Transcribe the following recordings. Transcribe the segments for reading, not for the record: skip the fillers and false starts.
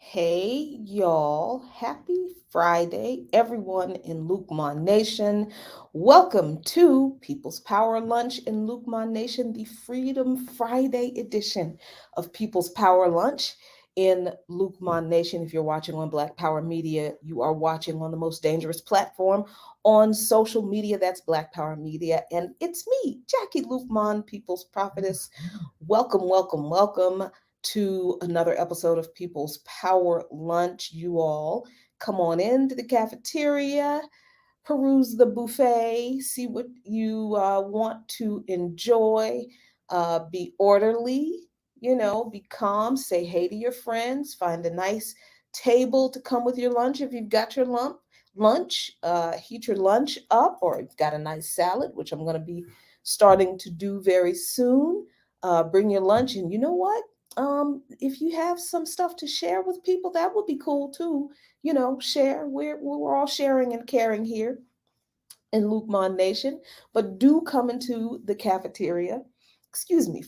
Hey, y'all. Happy Friday, everyone in Lukeman Nation. Welcome to People's Power Lunch in Lukeman Nation, the Freedom Friday edition of People's Power Lunch in Lukeman Nation. If you're watching on Black Power Media, you are watching on the most dangerous platform on social media. That's Black Power Media. And it's me, Jackie Lukeman, People's Prophetess. Welcome, welcome, welcome to another episode of People's Power Lunch. You all come on into the cafeteria, peruse the buffet, see what you want to enjoy, be orderly, be calm, say hey to your friends, find a nice table to come with your lunch if you've got your lunch, heat your lunch up, or you've got a nice salad, which I'm going to be starting to do very soon. Bring your lunch, and you know what? If you have some stuff to share with people, that would be cool too. Share. We're all sharing and caring here in Lukeman Nation, but do come into the cafeteria,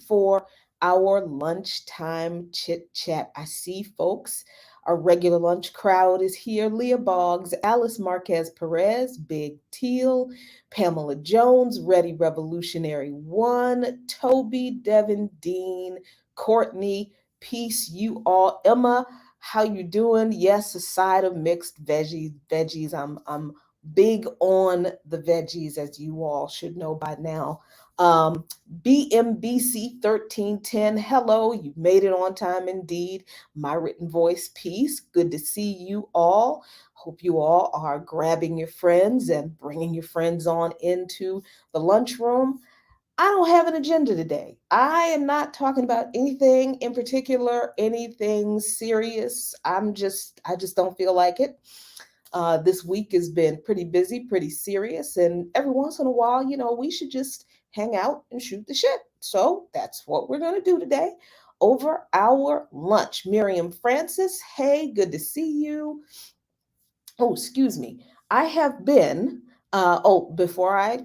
for our lunchtime chit chat. I see folks. Our regular lunch crowd is here. Leah Boggs, Alice Marquez Perez, Big Teal, Pamela Jones, Ready Revolutionary One, Toby, Devin, Dean, Courtney, Peace, you all, Emma. How you doing? Yes, a side of mixed veggies. I'm big on the veggies, as you all should know by now. Um, BMBC 1310, hello, you made it on time indeed. My written voice piece, good to see you all. Hope you all are grabbing your friends and bringing your friends on into the lunchroom. I don't have an agenda today. I am not talking about anything in particular, anything serious. I just don't feel like it. This week has been pretty busy, pretty serious, and every once in a while, we should just hang out and shoot the shit. So that's what we're going to do today over our lunch. Miriam Francis, hey, good to see you. Oh, excuse me. I have been, before I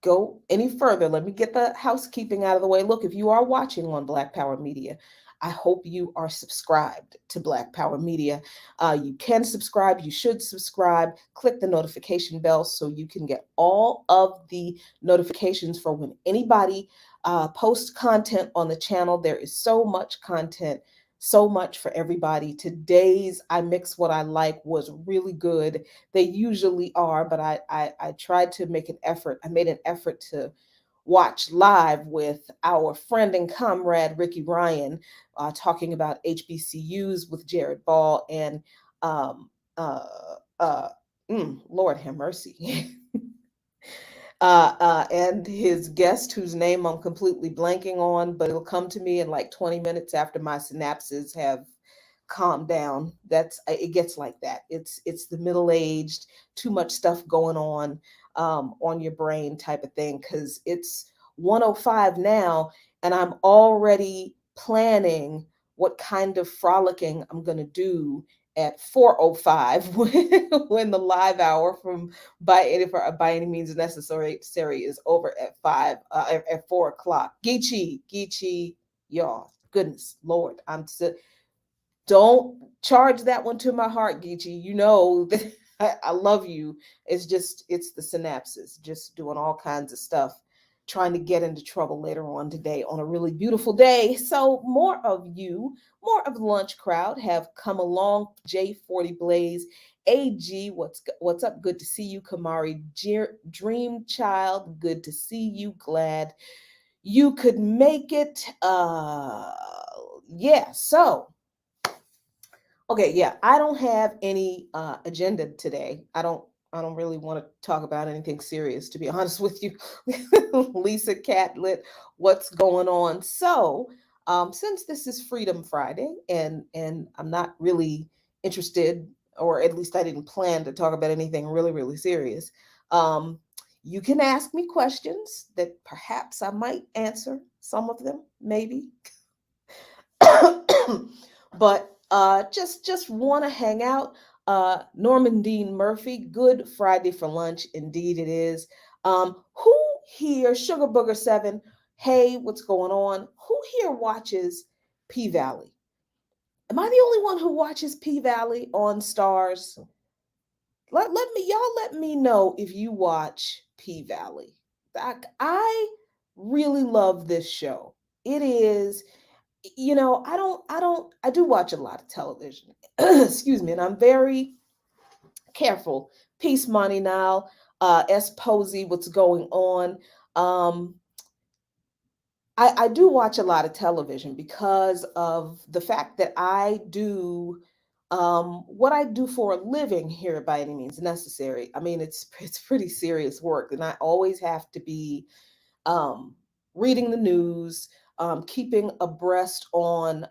go any further, let me get the housekeeping out of the way. Look, if you are watching on Black Power Media, I hope you are subscribed to Black Power Media. You can subscribe, you should subscribe. Click the notification bell so you can get all of the notifications for when anybody posts content on the channel. There is so much content, so much for everybody. Today's I Mix What I Like was really good. They usually are, but I tried to make an effort. I made an effort to watch live with our friend and comrade Ricky Ryan, talking about HBCUs with Jared Ball and um, uh, uh, Lord have mercy. And his guest, whose name I'm completely blanking on, but it'll come to me in like 20 minutes after my synapses have calmed down. That's it gets like that. It's the middle aged, too much stuff going on your brain type of thing. Because it's 105 now, and I'm already planning what kind of frolicking I'm gonna do at 4:05 when the live hour from by any means necessary is over at 4 o'clock. Geechee, y'all. Goodness Lord, I'm still don't charge that one to my heart, Geechee. You know that I love you. It's the synapses, just doing all kinds of stuff, trying to get into trouble later on today on a really beautiful day. So more of the lunch crowd have come along. J40 Blaze, AG, what's up? Good to see you, Kamari. Dream Child, good to see you. Glad you could make it. Yeah. So okay, yeah, I don't have any agenda today. I don't really want to talk about anything serious, to be honest with you. Lisa Catlet, what's going on? So, since this is Freedom Friday, and I'm not really interested, or at least I didn't plan to talk about anything really, really serious. Um, you can ask me questions that perhaps I might answer. Some of them, maybe. But just want to hang out. Norman Dean Murphy, good Friday for lunch. Indeed, it is. Who here, Sugar Booger 7, hey, what's going on? Who here watches P Valley? Am I the only one who watches P Valley on Stars? Let me know if you watch P Valley. I really love this show. It is, I do watch a lot of television. Excuse me, and I'm very careful. Peace, Monty now. S. Posey, what's going on? Um, I do watch a lot of television because of the fact that I do what I do for a living here by any means necessary. I mean, it's pretty serious work, and I always have to be um, reading the news, keeping abreast on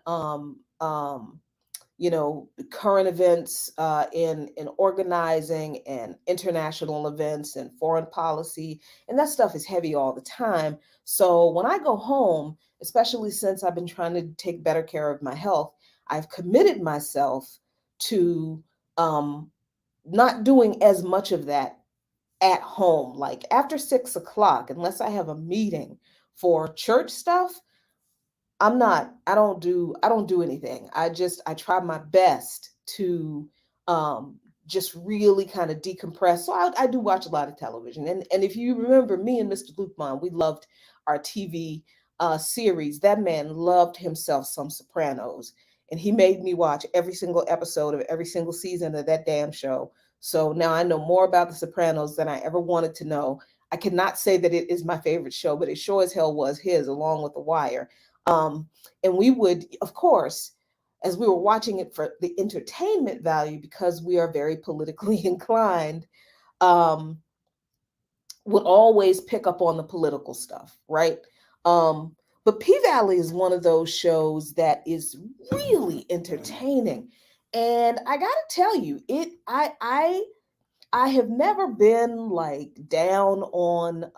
current events in organizing and international events and foreign policy, and that stuff is heavy all the time. So when I go home, especially since I've been trying to take better care of my health, I've committed myself to um, not doing as much of that at home. Like after 6 o'clock, unless I have a meeting for church stuff, I don't do anything. I try my best to um just really kind of decompress. So I do watch a lot of television. And if you remember me and Mr. Lukman, we loved our TV series. That man loved himself some Sopranos. And he made me watch every single episode of every single season of that damn show. So now I know more about the Sopranos than I ever wanted to know. I cannot say that it is my favorite show, but it sure as hell was his, along with The Wire. Um, and we would, of course, as we were watching it for the entertainment value, because we are very politically inclined, um, would always pick up on the political stuff, right? Um, but P Valley is one of those shows that is really entertaining. And I gotta tell you, I have never been like down on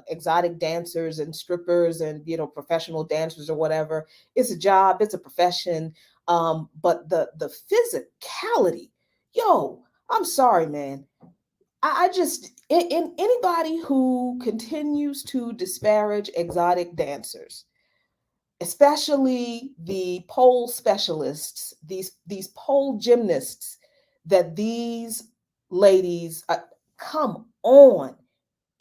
exotic dancers and strippers and professional dancers or whatever. It's a job, it's a profession, but the physicality, yo, I'm sorry, man. I just in anybody who continues to disparage exotic dancers, especially the pole specialists, these pole gymnasts that these ladies come on.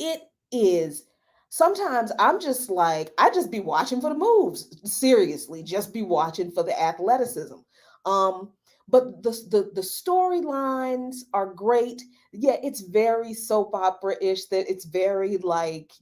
It is sometimes I'm just like I just be watching for the moves. Seriously, just be watching for the athleticism. Um, but the storylines are great. Yeah, it's very soap opera-ish, that it's very like,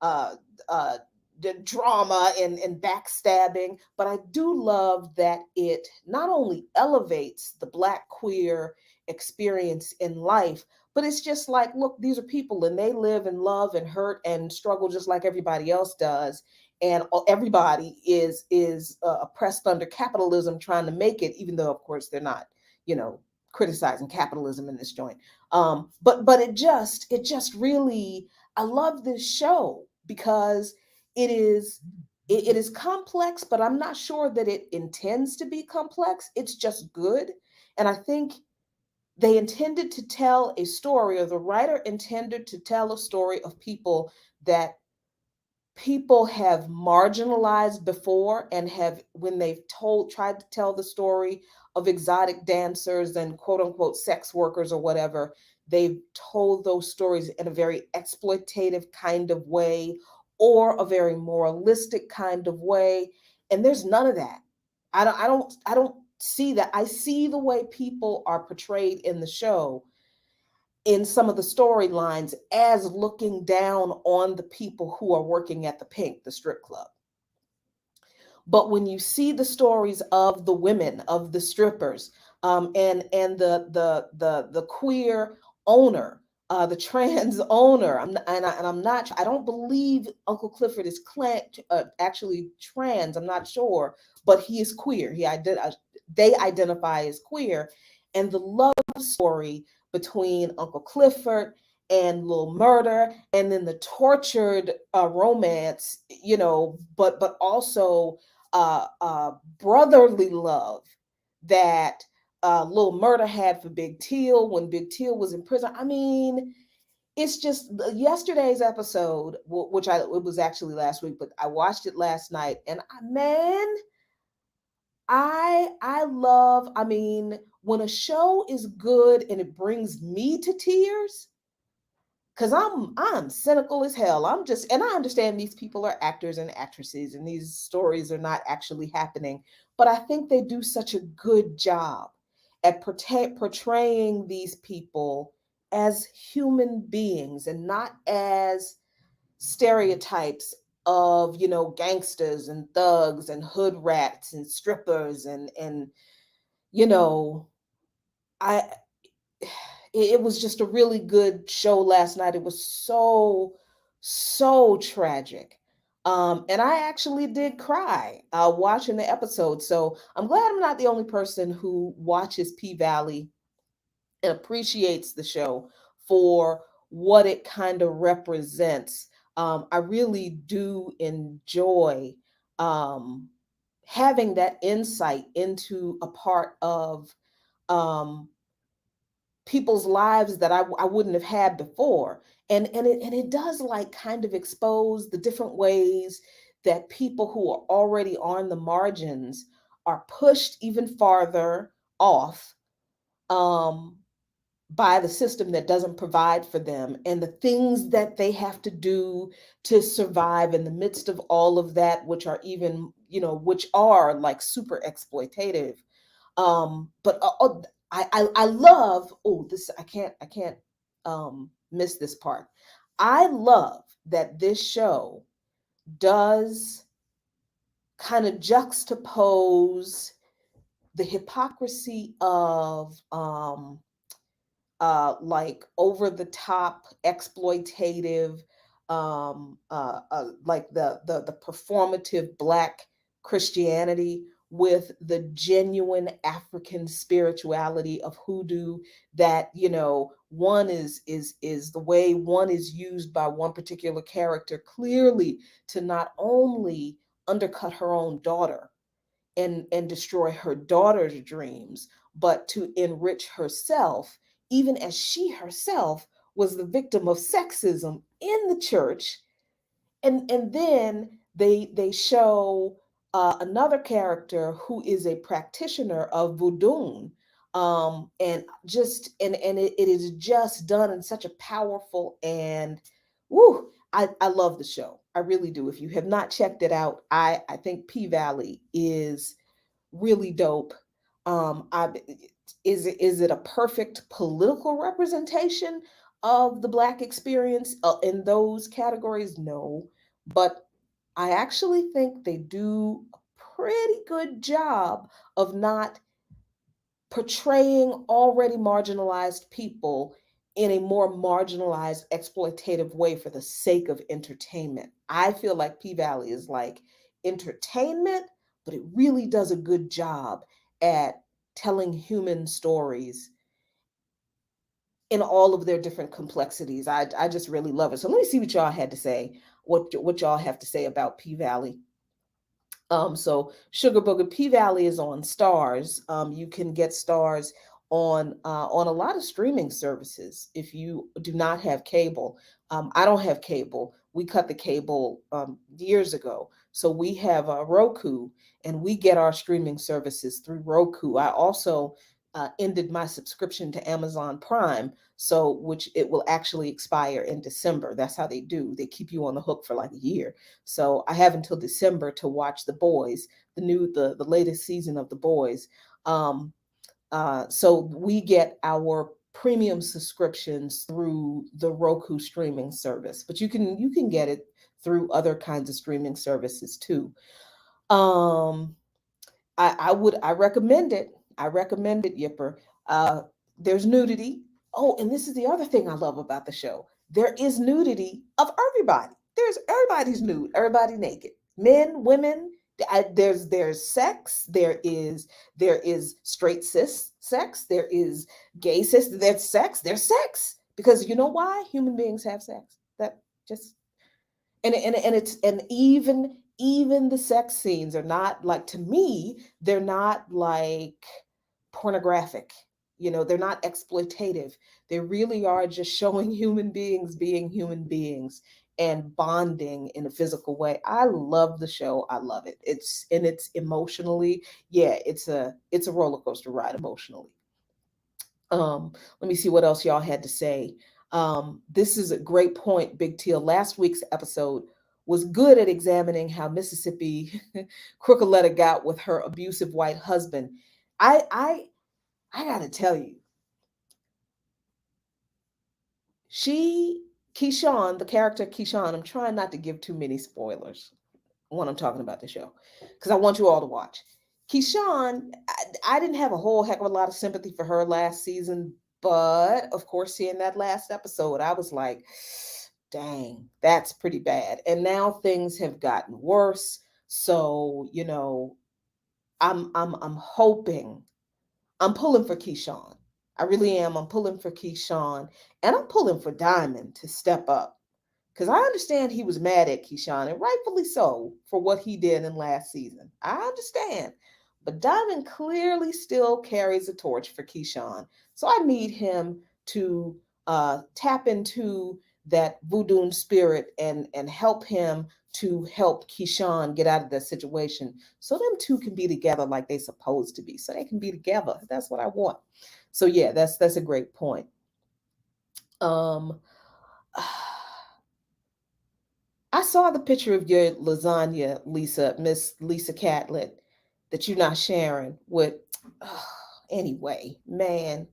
uh uh the drama and backstabbing, but I do love that it not only elevates the Black queer experience in life, but it's just like, look, these are people and they live and love and hurt and struggle just like everybody else does. And everybody is oppressed under capitalism, trying to make it, even though, of course, they're not, you know, criticizing capitalism in this joint. But it just really, I love this show because it is it is complex, but I'm not sure that it intends to be complex. It's just good. And I think they intended to tell a story, or the writer intended to tell a story of people that people have marginalized before, and have, when they've tried to tell the story of exotic dancers and quote unquote sex workers or whatever, they've told those stories in a very exploitative kind of way, or a very moralistic kind of way. And there's none of that. I don't see that. I see the way people are portrayed in the show, in some of the storylines, as looking down on the people who are working at the Pink, the strip club. But when you see the stories of the women, of the strippers, and the queer owner, the trans owner, I'm not, I don't believe Uncle Clifford is actually trans. I'm not sure, but he is queer. They identify as queer, and the love story between Uncle Clifford and Little Murder, and then the tortured romance, but also brotherly love that Little Murder had for Big Teal when Big Teal was in prison. I mean, it's just yesterday's episode, which it was actually last week, but I watched it last night, and man, I love, I mean, when a show is good and it brings me to tears, because I'm cynical as hell. I'm just, and I understand these people are actors and actresses and these stories are not actually happening, but I think they do such a good job at portraying these people as human beings and not as stereotypes of, gangsters and thugs and hood rats and strippers and you know I it was just a really good show last night. It was so tragic. And I actually did cry watching the episode. So I'm glad I'm not the only person who watches P Valley and appreciates the show for what it kind of represents. I really do enjoy um, having that insight into a part of um, people's lives that I wouldn't have had before. And it does like kind of expose the different ways that people who are already on the margins are pushed even farther off um, by the system that doesn't provide for them and the things that they have to do to survive in the midst of all of that, which are even, which are like super exploitative. But I love, oh, this I can't miss this part. I love that this show does kind of juxtapose the hypocrisy of like over the top exploitative like the performative black Christianity with the genuine African spirituality of hoodoo, that one is the way one is used by one particular character clearly to not only undercut her own daughter and destroy her daughter's dreams, but to enrich herself, even as she herself was the victim of sexism in the church. And then they show another character who is a practitioner of voodoo, and it is just done in such a powerful and woo. I love the show. I really do. If you have not checked it out, I think P Valley is really dope. I is it a perfect political representation of the Black experience in those categories? No, but I actually think they do a pretty good job of not portraying already marginalized people in a more marginalized, exploitative way for the sake of entertainment. I feel like P Valley is like entertainment, but it really does a good job at telling human stories in all of their different complexities. I just really love it. So let me see what y'all had to say. What y'all have to say about P Valley. So Sugar Booger P Valley is on Stars. You can get Stars on a lot of streaming services if you do not have cable. I don't have cable. We cut the cable years ago, so we have Roku, and we get our streaming services through Roku. I also ended my subscription to Amazon Prime, so which it will actually expire in December. That's how they do. They keep you on the hook for like a year. So I have until December to watch The Boys, the latest season of The Boys. Um, so we get our premium subscriptions through the Roku streaming service, but you can get it through other kinds of streaming services too. Um, I recommend it. I recommend it, Yipper. Uh, there's nudity. Oh, and this is the other thing I love about the show. There is nudity of everybody. Everybody's nude. Everybody naked. Men, women. There's sex. There is straight cis sex. There is gay cis. There's sex. There's sex because you know why human beings have sex. That just and even the sex scenes are not like, to me, they're not like pornographic. They're not exploitative. They really are just showing human beings being human beings. and bonding in a physical way. I love the show. I love it. It's emotionally, yeah, it's a roller coaster ride emotionally. Let me see what else y'all had to say. This is a great point, Big Teal. Last week's episode was good at examining how Mississippi Crookaletta got with her abusive white husband. I I I gotta tell you, she Keyshawn, the character Keyshawn, I'm trying not to give too many spoilers when I'm talking about the show, because I want you all to watch. Keyshawn, I didn't have a whole heck of a lot of sympathy for her last season, but of course, seeing that last episode, I was like, dang, that's pretty bad. And now things have gotten worse. So, I'm hoping, I'm pulling for Keyshawn. I really am. I'm pulling for Keyshawn, and I'm pulling for Diamond to step up, because I understand he was mad at Keyshawn, and rightfully so, for what he did in last season. I understand. But Diamond clearly still carries a torch for Keyshawn. So I need him to tap into that voodoo spirit and help him to help Keyshawn get out of that situation, so them two can be together like they supposed to be. So they can be together. That's what I want. So yeah, that's a great point. Um I saw the picture of your lasagna, Lisa, Miss Lisa Catlett, that you're not sharing with. Anyway, man.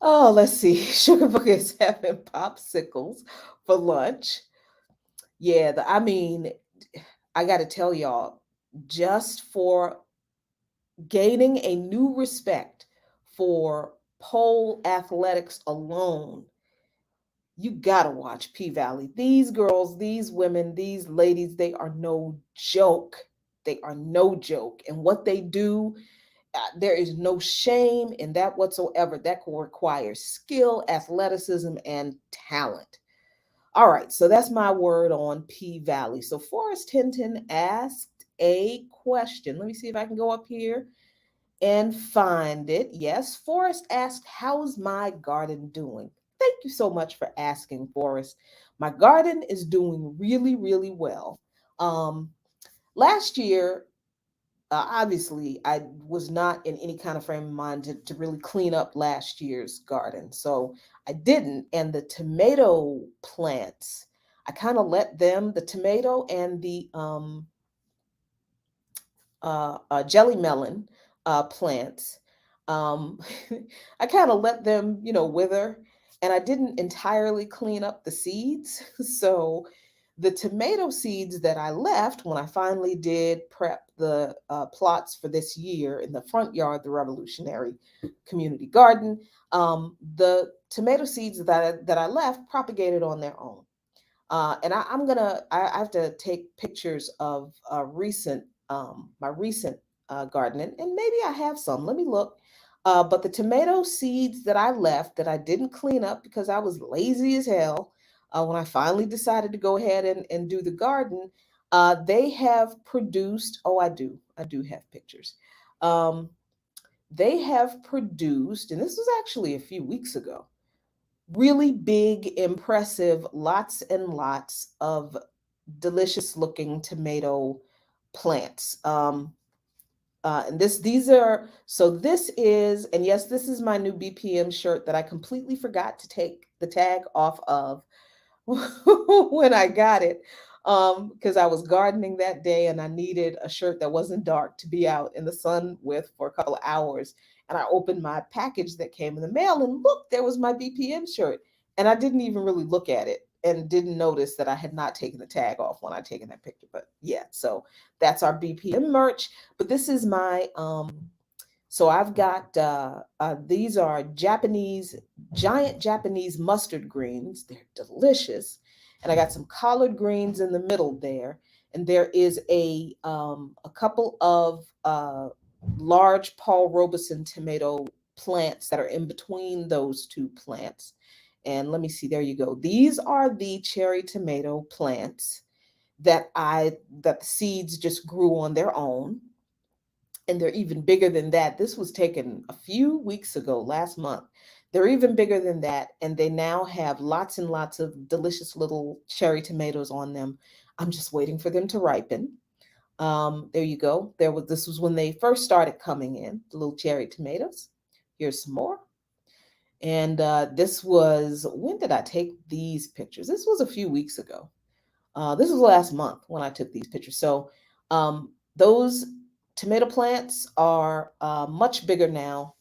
Oh, let's see. Sugarbook is having popsicles for lunch. Yeah, I mean, I got to tell y'all, just for gaining a new respect for pole athletics alone, you gotta watch P Valley. These girls, these women, these ladies, they are no joke. They are no joke. And what they do, there is no shame in that whatsoever. That requires skill, athleticism, and talent. All right, so that's my word on P Valley. So Forrest Hinton asked a question. Let me see if I can go up here and find it. Yes, Forrest asked, how's my garden doing? Thank you so much for asking, Forrest. My garden is doing really, really well. Um, Last year, obviously, I was not in any kind of frame of mind to really clean up last year's garden. So I didn't. And the tomato plants, I kind of let them, the tomato and the jelly melon plants. Um, I kind of let them, wither, and I didn't entirely clean up the seeds. So the tomato seeds that I left when I finally did prep the plots for this year in the front yard, the Revolutionary Community Garden, the tomato seeds that I left propagated on their own. I have to take pictures of my recent garden, and maybe I have some. Let me look. But the tomato seeds that I left that I didn't clean up because I was lazy as hell, when I finally decided to go ahead and do the garden, they have produced. Oh, I do have pictures. Um, they have produced, and this was actually a few weeks ago, really big, impressive, lots and lots of delicious looking tomato plants. And these are, so this is, and yes, this is my new BPM shirt that I completely forgot to take the tag off of when I got it, because I was gardening that day and I needed a shirt that wasn't dark to be out in the sun with for a couple of hours. And I opened my package that came in the mail, and look, there was my BPM shirt. And I didn't even really look at it and didn't notice that I had not taken the tag off when I taken that picture. But yeah, so that's our BPM merch. But this is my so I've got these are giant Japanese mustard greens. They're delicious, and I got some collard greens in the middle there. And there is a couple of large Paul Robeson tomato plants that are in between those two plants. And let me see. There you go. These are the cherry tomato plants that the seeds just grew on their own, and they're even bigger than that. This was taken a few weeks ago, last month. They're even bigger than that, and they now have lots and lots of delicious little cherry tomatoes on them. I'm just waiting for them to ripen. There you go. This was when they first started coming in, the little cherry tomatoes. Here's some more. And this was, when did I take these pictures? This was a few weeks ago. This was last month when I took these pictures. So those tomato plants are much bigger now.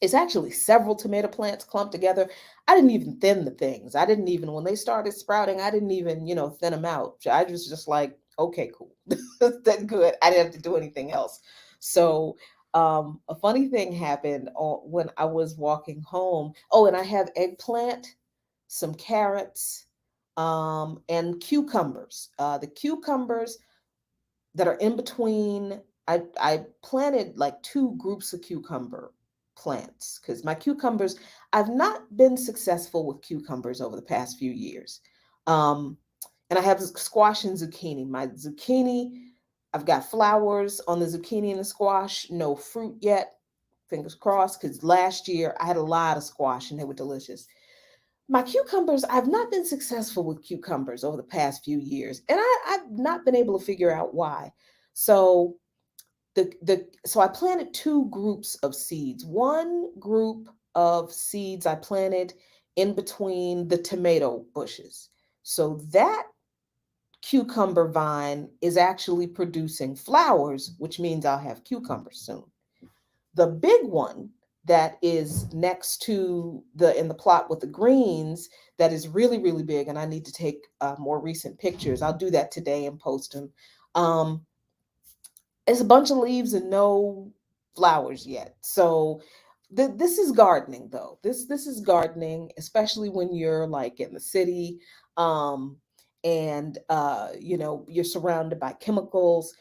It's actually several tomato plants clumped together. I didn't even thin the things. I didn't even, when they started sprouting, I didn't even, thin them out. I was just like, okay, cool. That's good. I didn't have to do anything else. So a funny thing happened when I was walking home. Oh, and I have eggplant, some carrots, and cucumbers. The cucumbers that are in between. I planted like two groups of cucumber plants because my cucumbers, I've not been successful with cucumbers over the past few years. Um, and I have squash and zucchini. My zucchini, I've got flowers on the zucchini and the squash, no fruit yet. Fingers crossed, because last year I had a lot of squash and they were delicious. My cucumbers, I've not been successful with cucumbers over the past few years, and I've not been able to figure out why. So so I planted two groups of seeds. One group of seeds I planted in between the tomato bushes. So that cucumber vine is actually producing flowers, which means I'll have cucumbers soon. The big one that is next to the in the plot with the greens, that is really really big, and I need to take more recent pictures. I'll do that today and post them. Um, it's a bunch of leaves and no flowers yet. So this is gardening though. This is gardening, especially when you're like in the city, um, and you're surrounded by chemicals.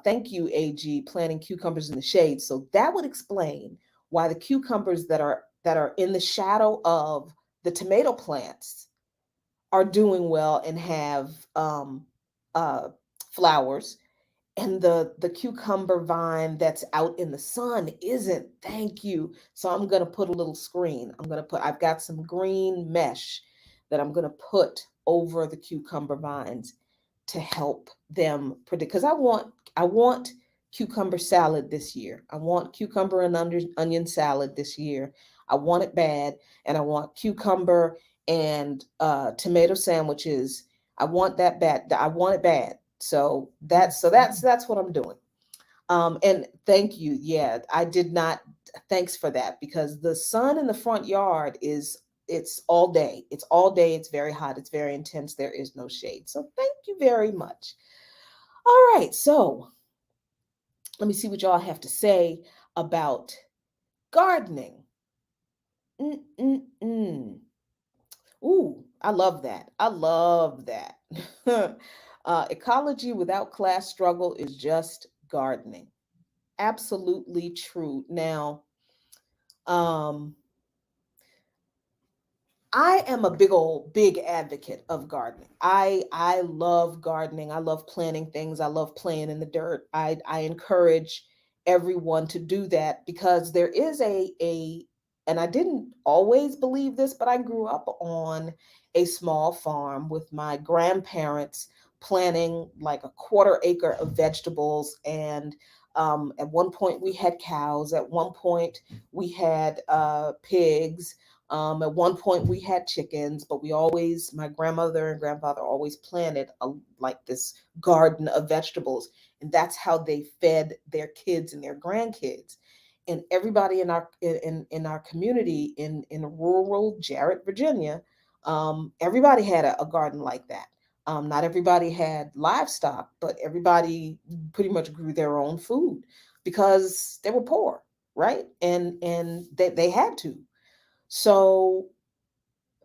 Thank you, AG, planting cucumbers in the shade. So that would explain why the cucumbers that are in the shadow of the tomato plants are doing well and have uh, flowers, and the cucumber vine that's out in the sun isn't. Thank you. So I'm going to put a little screen. I've got some green mesh that I'm going to put over the cucumber vines to help them predict, because I want cucumber salad this year. I want cucumber and onion salad this year. I want it bad. And I want cucumber and tomato sandwiches. I want that bad. I want it bad. So that's what I'm doing. And thank you. Yeah, I did not. Thanks for that, because the sun in the front yard it's all day. It's all day. It's very hot. It's very intense. There is no shade. So thank you very much. All right. So let me see what y'all have to say about gardening. Mm-mm-mm. Ooh, I love that. I love that. Ecology without class struggle is just gardening. Absolutely true. Now, um, I am a big advocate of gardening. I love gardening. I love planting things. I love playing in the dirt. I encourage everyone to do that, because there is a and I didn't always believe this, but I grew up on a small farm with my grandparents planting like a quarter acre of vegetables. And at one point we had cows. At one point we had pigs. At one point, we had chickens, but my grandmother and grandfather always planted like this garden of vegetables, and that's how they fed their kids and their grandkids. And everybody in our community in rural Jarrett, Virginia, everybody had a garden like that. Not everybody had livestock, but everybody pretty much grew their own food because they were poor, right? And they had to. So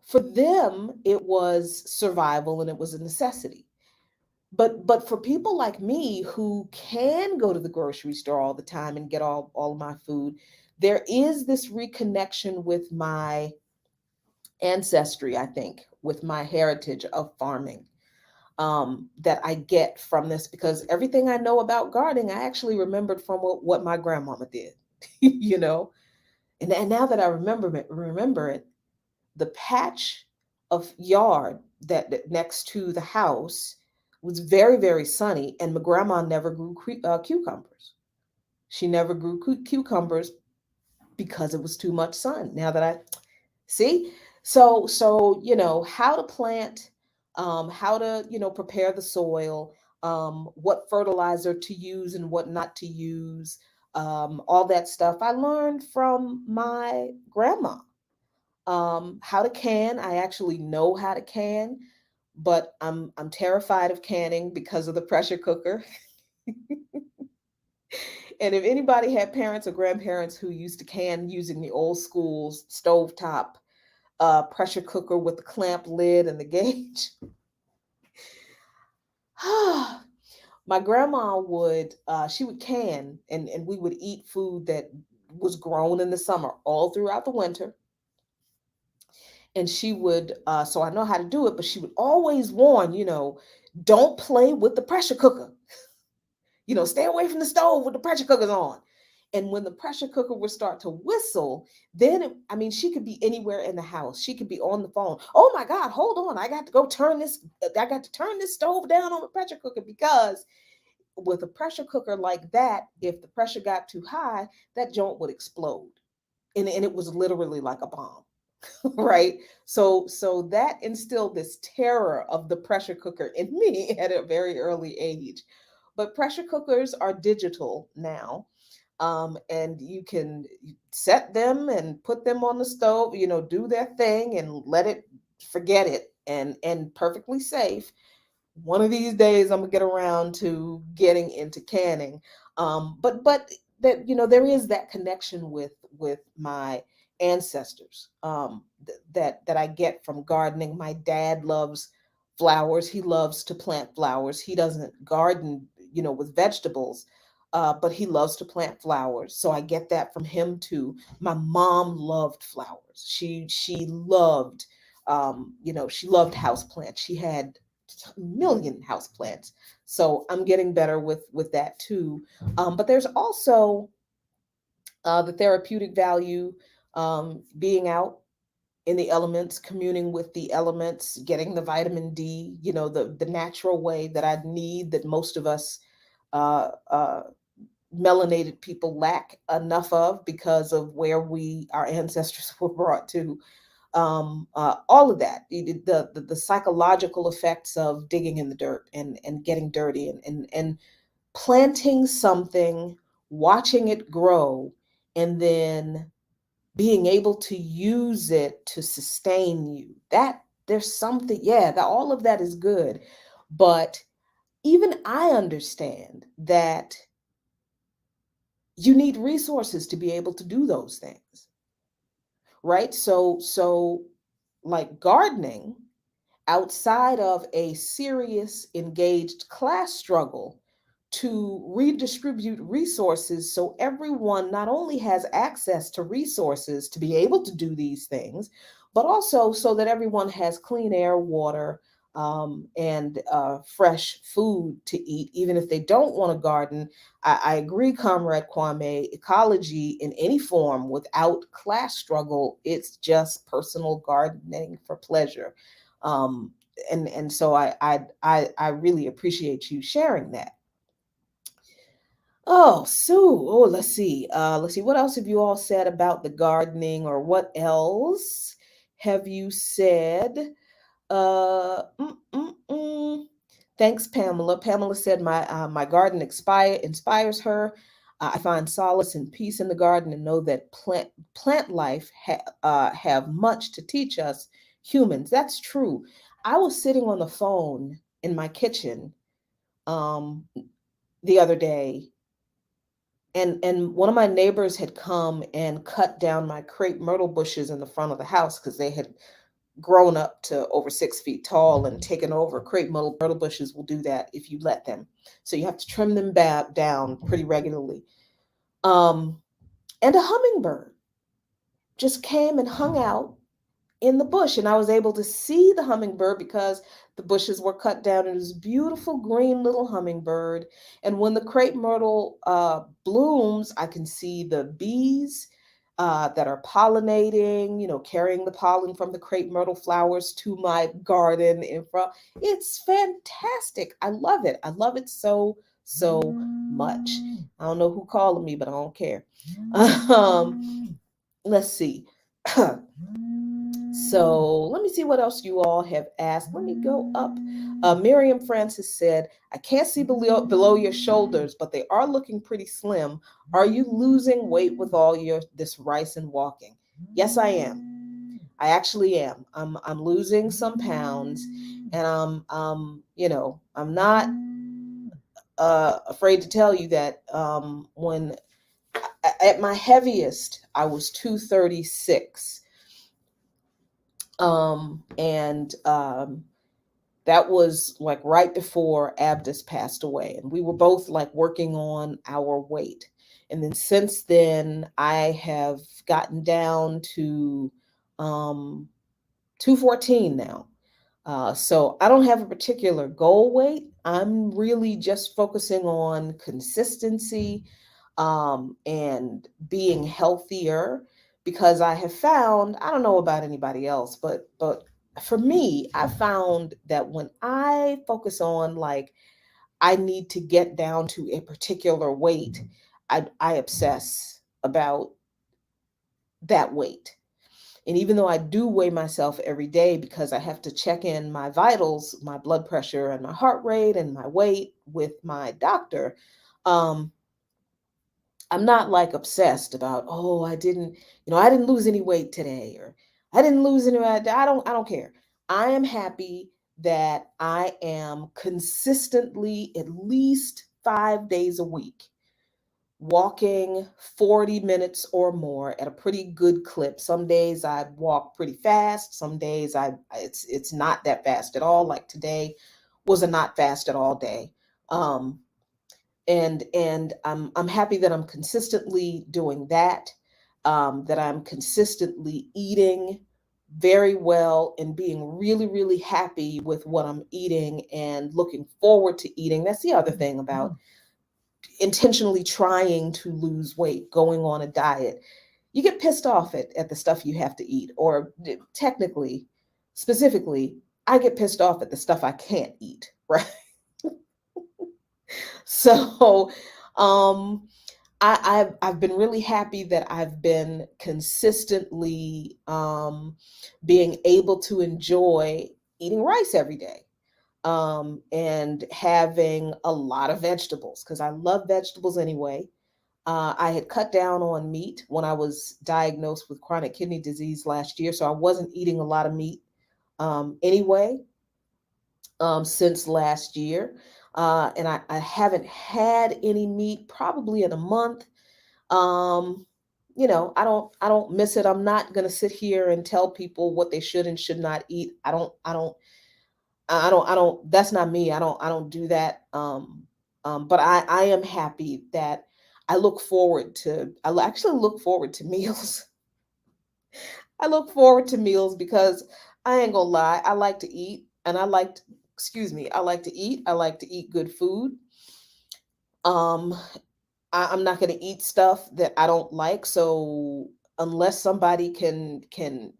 for them, it was survival and it was a necessity. But for people like me who can go to the grocery store all the time and get all of my food, there is this reconnection with my ancestry, I think, with my heritage of farming, that I get from this, because everything I know about gardening, I actually remembered from what my grandmama did, you know? And now that I remember it, the patch of yard that next to the house was very, very sunny, and my grandma never grew cucumbers. She never grew cucumbers because it was too much sun. Now that I see, so how to plant, how to prepare the soil, what fertilizer to use and what not to use, all that stuff I learned from my grandma. How to can, I actually know how to can, but I'm terrified of canning because of the pressure cooker. And if anybody had parents or grandparents who used to can using the old school stovetop pressure cooker with the clamp lid and the gauge, my grandma would she would can, and we would eat food that was grown in the summer all throughout the winter. And she would so I know how to do it, but she would always warn, don't play with the pressure cooker. Stay away from the stove with the pressure cookers on. And when the pressure cooker would start to whistle, then I mean, she could be anywhere in the house. She could be on the phone. Oh my God, hold on. I got to go turn this. I got to turn this stove down on the pressure cooker, because with a pressure cooker like that, if the pressure got too high, that joint would explode. And it was literally like a bomb. Right. So that instilled this terror of the pressure cooker in me at a very early age. But pressure cookers are digital now, and you can set them and put them on the stove, do their thing and let it, forget it, and perfectly safe. One of these days I'm gonna get around to getting into canning. But that, there is that connection with my ancestors, that I get from gardening. My dad loves flowers. He loves to plant flowers. He doesn't garden, with vegetables, but he loves to plant flowers. So I get that from him too. My mom loved flowers. She loved, she loved houseplants. She had a million houseplants. So I'm getting better with that too. But there's also the therapeutic value, being out in the elements, communing with the elements, getting the vitamin D, the natural way that I need, that most of us melanated people lack enough of because of where our ancestors were brought to. All of that, the psychological effects of digging in the dirt and getting dirty, and planting something, watching it grow, and then being able to use it to sustain you. That there's something, yeah, that all of that is good. But even I understand that you need resources to be able to do those things, right? So like gardening, outside of a serious engaged class struggle to redistribute resources so everyone not only has access to resources to be able to do these things, but also so that everyone has clean air, water, and fresh food to eat, even if they don't want to garden. I agree, Comrade Kwame, ecology in any form without class struggle, it's just personal gardening for pleasure. Um, and so I really appreciate you sharing that. Oh, Sue. Oh, let's see. Let's see. What else have you all said about the gardening, or what else have you said? Uh, mm, mm, mm. Thanks, Pamela. Pamela said my garden inspires her. I find solace and peace in the garden, and know that plant life have much to teach us humans. That's true. I was sitting on the phone in my kitchen, um, the other day, and one of my neighbors had come and cut down my crepe myrtle bushes in the front of the house because they had grown up to over 6 feet tall and taken over. Crepe myrtle bushes will do that if you let them. So you have to trim them back down pretty regularly. Um, and a hummingbird just came and hung out in the bush, and I was able to see the hummingbird because the bushes were cut down. It was beautiful green little hummingbird. And when the crepe myrtle blooms, I can see the bees. that are pollinating, carrying the pollen from the crepe myrtle flowers to my garden in front. It's fantastic. I love it. I love it so, so much. I don't know who calling me, but I don't care. Let's see. So let me see what else you all have asked. Let me go up. Miriam Francis said, I can't see below your shoulders, but they are looking pretty slim. Are you losing weight with all your this rice and walking? Yes, I am. I actually am. I'm losing some pounds, and I'm not afraid to tell you that when at my heaviest I was 236, and that was like right before Abdus passed away, and we were both like working on our weight. And then since then, I have gotten down to 214 now. So I don't have a particular goal weight. I'm really just focusing on consistency, and being healthier, because I have found, I don't know about anybody else, but for me, I found that when I focus on like I need to get down to a particular weight, I obsess about that weight. And even though I do weigh myself every day because I have to check in my vitals, my blood pressure and my heart rate and my weight with my doctor, um, I'm not like obsessed about, oh, I didn't lose any weight today, or I didn't lose any weight. I don't care. I am happy that I am consistently at least 5 days a week walking 40 minutes or more at a pretty good clip. Some days I walk pretty fast. Some days it's not that fast at all. Like today was a not fast at all day. Um, and I'm happy that I'm consistently doing that. That I'm consistently eating very well and being really, really happy with what I'm eating and looking forward to eating. That's the other thing about intentionally trying to lose weight, going on a diet. You get pissed off at the stuff you have to eat, or technically, specifically, I get pissed off at the stuff I can't eat, right? So, um, I've been really happy that I've been consistently being able to enjoy eating rice every day, and having a lot of vegetables because I love vegetables anyway. I had cut down on meat when I was diagnosed with chronic kidney disease last year, so I wasn't eating a lot of meat anyway, since last year. And I haven't had any meat probably in a month. Um, I don't miss it. I'm not gonna sit here and tell people what they should and should not eat. I don't. That's not me. I don't do that. But I am happy that I actually look forward to meals. I look forward to meals because I ain't gonna lie. I like to eat, and excuse me, I like to eat. I like to eat good food. Um, I'm not going to eat stuff that I don't like. So unless somebody can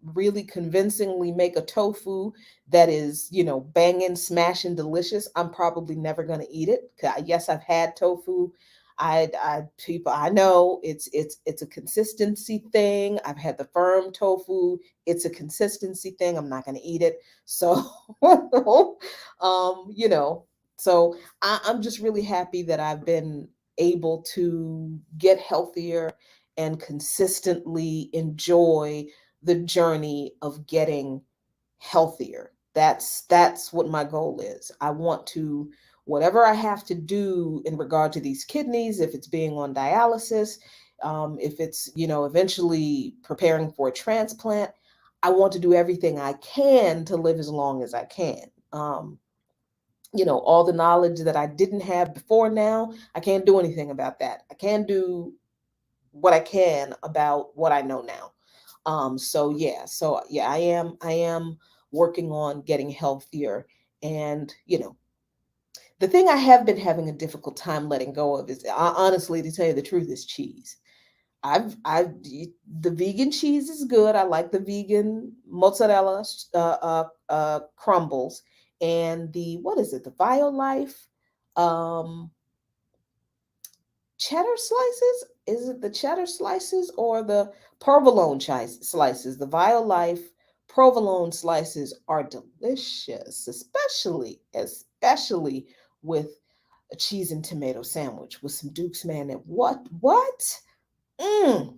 really convincingly make a tofu that is, banging, smashing, delicious, I'm probably never going to eat it. Yes, I've had tofu. People I know it's a consistency thing. I've had the firm tofu. It's a consistency thing. I'm not going to eat it. So, um, you know, so I'm just really happy that I've been able to get healthier and consistently enjoy the journey of getting healthier. That's what my goal is. I want to, whatever I have to do in regard to these kidneys, if it's being on dialysis, if it's eventually preparing for a transplant, I want to do everything I can to live as long as I can. All the knowledge that I didn't have before now, I can't do anything about that. I can do what I can about what I know now. So yeah, I am working on getting healthier. And the thing I have been having a difficult time letting go of is, honestly, to tell you the truth, is cheese. the vegan cheese is good. I like the vegan mozzarella crumbles, and the what is it? The Violife um, cheddar slices. Is it the cheddar slices or the slices? The Violife provolone slices are delicious, especially with a cheese and tomato sandwich with some Duke's mayonnaise. What? Mm,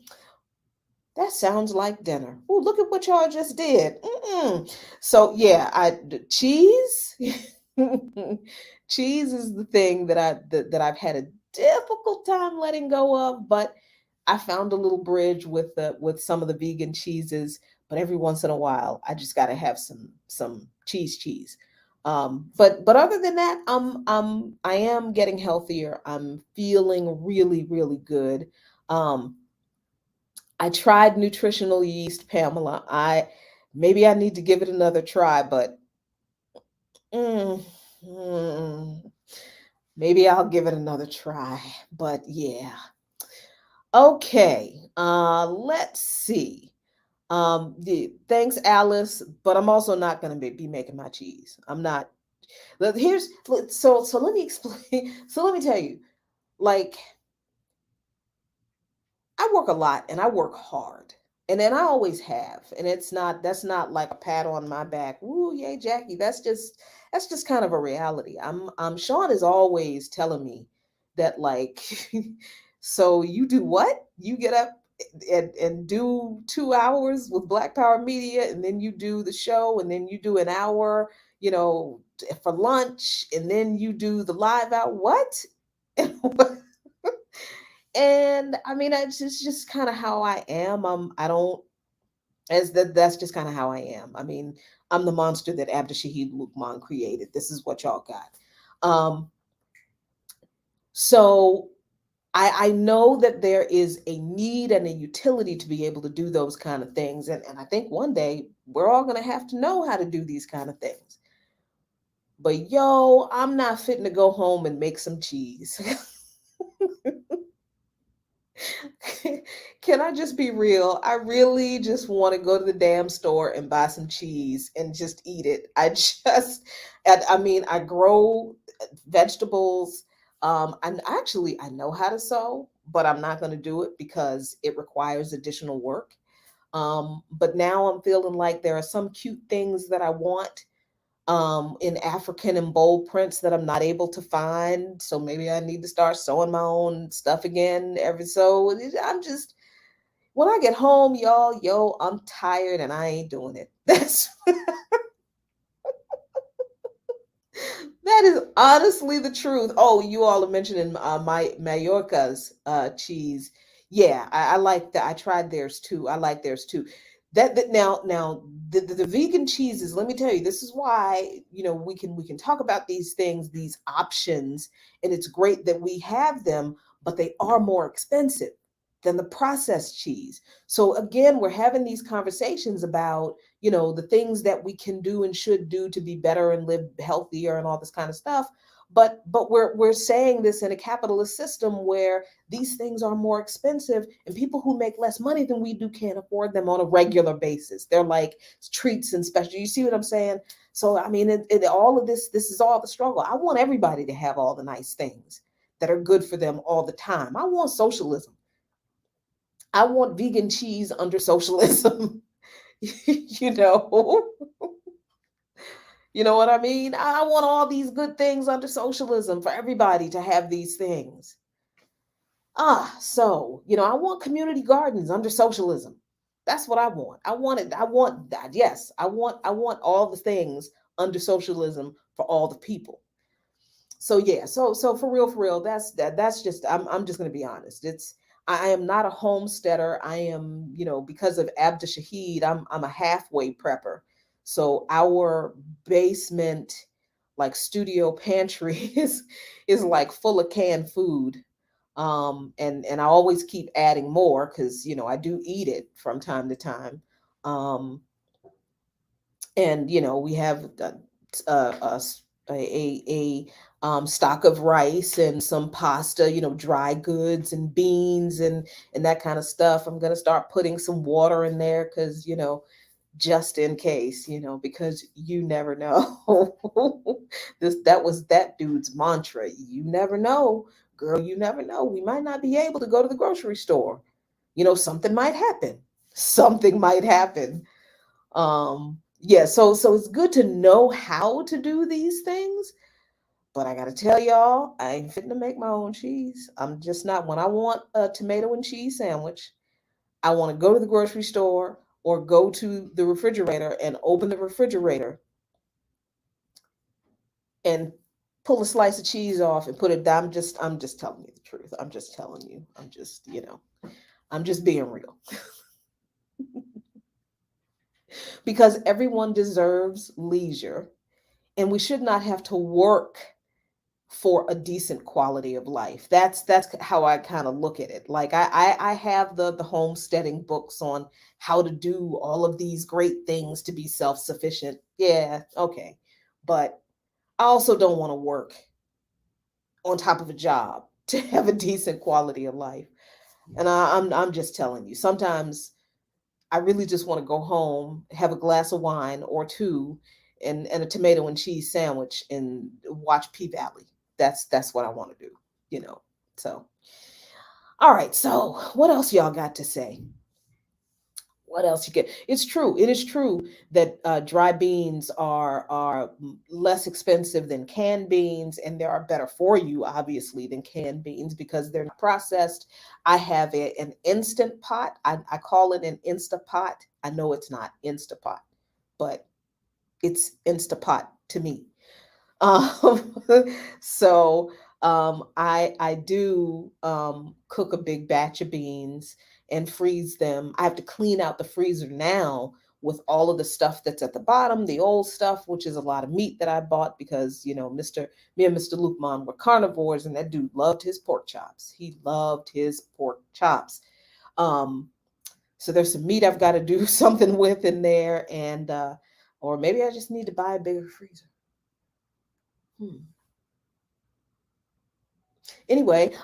that sounds like dinner. Oh, look at what y'all just did. Mm-mm. So yeah, cheese. Cheese is the thing that I've had a difficult time letting go of, but I found a little bridge with some of the vegan cheeses. But every once in a while, I just got to have some cheese. But other than that, I am getting healthier. I'm feeling really good. Um, I tried nutritional yeast, Pamela. I maybe I need to give it another try, but mm, mm, maybe I'll give it another try. But yeah. Okay. Let's see. Thanks, Alice, but I'm also not going to be making my cheese. I'm not. Here's so let me explain. So let me tell you, like I work a lot and I work hard. And I always have. And that's not like a pat on my back. Ooh, yay, Jackie. That's just kind of a reality. Sean is always telling me that like so you do what? You get up and do 2 hours with Black Power Media, and then you do the show, and then you do an hour, for lunch, and then you do the live out. What? And I mean, it's just kind of how I am. I don't as that's just kind of how I am. I mean, I'm the monster that Abdu Shahid Lukman created. This is what y'all got. Um, so I know that there is a need and a utility to be able to do those kind of things. And I think one day we're all gonna have to know how to do these kind of things. But yo, I'm not fitting to go home and make some cheese. Can I just be real? I really just want to go to the damn store and buy some cheese and just eat it. I mean, I grow vegetables. And actually, I know how to sew, but I'm not going to do it because it requires additional work. But now I'm feeling like there are some cute things that I want in African and bold prints that I'm not able to find. So maybe I need to start sewing my own stuff again every so. I'm just when I get home, y'all, yo, I'm tired and I ain't doing it. That is honestly the truth. Oh, you all are mentioning my Mallorca's cheese. Yeah, I like that. I tried theirs too. I like theirs too. That now the vegan cheeses. Let me tell you, this is why we can talk about these things, these options, and it's great that we have them, but they are more expensive than the processed cheese. So again, we're having these conversations about the things that we can do and should do to be better and live healthier and all this kind of stuff, but we're saying this in a capitalist system where these things are more expensive, and people who make less money than we do can't afford them on a regular basis. They're like treats and special. You see what I'm saying? So I mean, all of this is all the struggle. I want everybody to have all the nice things that are good for them all the time. I want socialism. I want vegan cheese under socialism. you know you know what I mean? I want all these good things under socialism for everybody to have these things. So I want community gardens under socialism. That's what I want. I want that. Yes, I want all the things under socialism for all the people. So yeah, so for real, that's just I'm just gonna be honest. I am not a homesteader. I am, because of Abda Shahid, I'm a halfway prepper. So our basement, like studio pantry, is like full of canned food. And I always keep adding more because I do eat it from time to time. Um, and we have a stock of rice and some pasta, dry goods and beans and that kind of stuff. I'm gonna start putting some water in there because just in case, because you never know. That was that dude's mantra. You never know, girl. You never know. We might not be able to go to the grocery store. Something might happen. Something might happen. Yeah. So it's good to know how to do these things. But I gotta tell y'all, I ain't fitting to make my own cheese. I'm just not. When I want a tomato and cheese sandwich, I want to go to the grocery store or go to the refrigerator and open the refrigerator and pull a slice of cheese off and put it down. I'm just telling you the truth. I'm just telling you. I'm just being real. Because everyone deserves leisure and we should not have to work for a decent quality of life. That's how I kind of look at it. Like I have the homesteading books on how to do all of these great things to be self-sufficient. Yeah, okay. But I also don't want to work on top of a job to have a decent quality of life. And I'm just telling you, sometimes I really just want to go home, have a glass of wine or two, and a tomato and cheese sandwich and watch P Valley. That's what I want to do, you know. So, all right. So, what else y'all got to say? What else you get? It's true. It is true that dry beans are less expensive than canned beans, and they are better for you, obviously, than canned beans because they're not processed. I have an instant pot. I call it an Instapot. I know it's not Instapot, but it's Instapot to me. Um, so I do cook a big batch of beans and freeze them. I have to clean out the freezer now with all of the stuff that's at the bottom, the old stuff, which is a lot of meat that I bought because me and Mr. Lukman were carnivores, and that dude loved his pork chops. He loved his pork chops. Um, so there's some meat I've got to do something with in there, and or maybe I just need to buy a bigger freezer. Hmm. Anyway,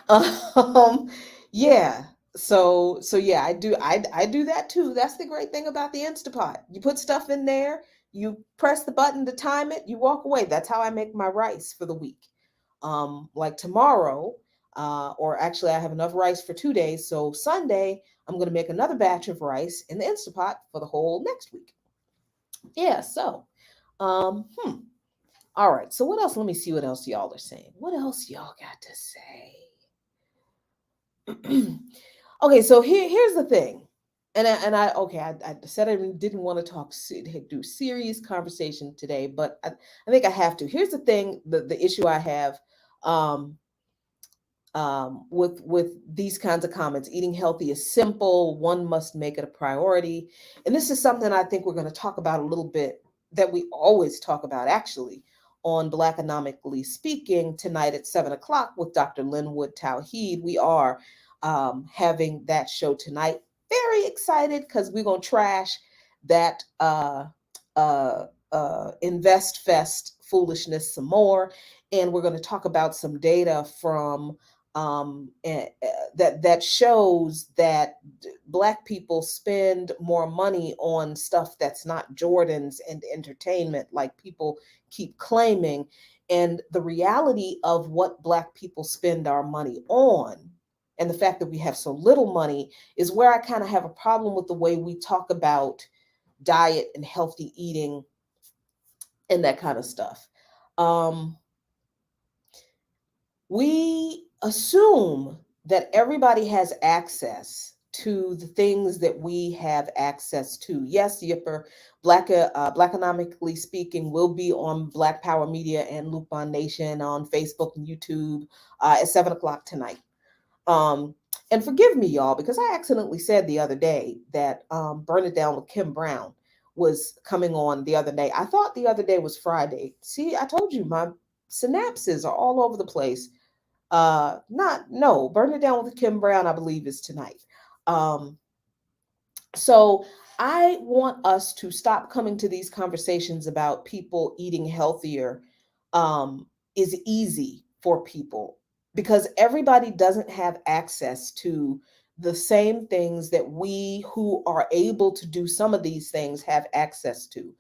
yeah. So yeah, I do that too. That's the great thing about the Instapot. You put stuff in there, you press the button to time it, you walk away. That's how I make my rice for the week. Like tomorrow, or actually I have enough rice for 2 days. So Sunday, I'm gonna make another batch of rice in the Instapot for the whole next week. Yeah, so hmm. All right. So what else? Let me see what else y'all are saying. What else y'all got to say? Okay, so here's the thing, and I okay, I said I didn't want to do serious conversation today, but I think I have to. Here's the thing, the issue I have. Um, with these kinds of comments. Eating healthy is simple. One must make it a priority. And this is something I think we're going to talk about a little bit, that we always talk about actually on Black Economically Speaking tonight at 7 o'clock with Dr. Linwood Tawheed. We are having that show tonight. Very excited because we're going to trash that uh, Invest Fest foolishness some more. And we're going to talk about some data from that shows that Black people spend more money on stuff that's not Jordans and entertainment, like people keep claiming. And the reality of what Black people spend our money on, and the fact that we have so little money, is where I kind of have a problem with the way we talk about diet and healthy eating and that kind of stuff. Um, we assume that everybody has access to the things that we have access to. Yes, Yipper, Black Economically Speaking will be on Black Power Media and Lupon Nation on Facebook and YouTube at 7 o'clock tonight. Um, and forgive me, y'all, because I accidentally said the other day that Burn It Down with Kim Brown was coming on the other day. I thought the other day was Friday. See, I told you my synapses are all over the place. Not no, Burn It Down with Kim Brown, I believe, is tonight. Um, so I want us to stop coming to these conversations about people eating healthier, um, is easy for people because everybody doesn't have access to the same things that we who are able to do some of these things have access to.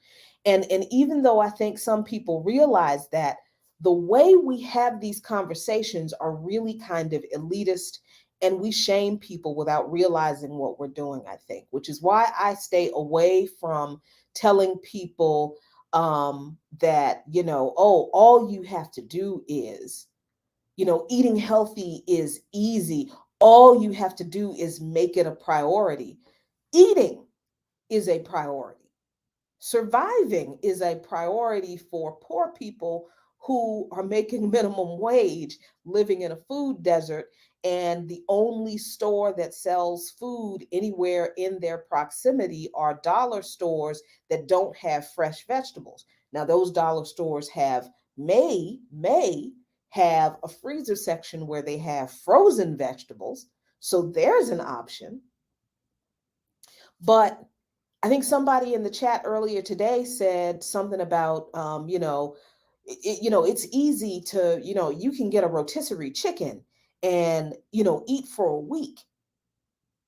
And even though I think some people realize that, the way we have these conversations are really kind of elitist, and we shame people without realizing what we're doing, I think, which is why I stay away from telling people that, oh, all you have to do is, eating healthy is easy. All you have to do is make it a priority. Eating is a priority. Surviving is a priority for poor people who are making minimum wage, living in a food desert, and the only store that sells food anywhere in their proximity are dollar stores that don't have fresh vegetables. Now, those dollar stores may have a freezer section where they have frozen vegetables, so there's an option. But I think somebody in the chat earlier today said something about, it's easy to, you can get a rotisserie chicken and, eat for a week.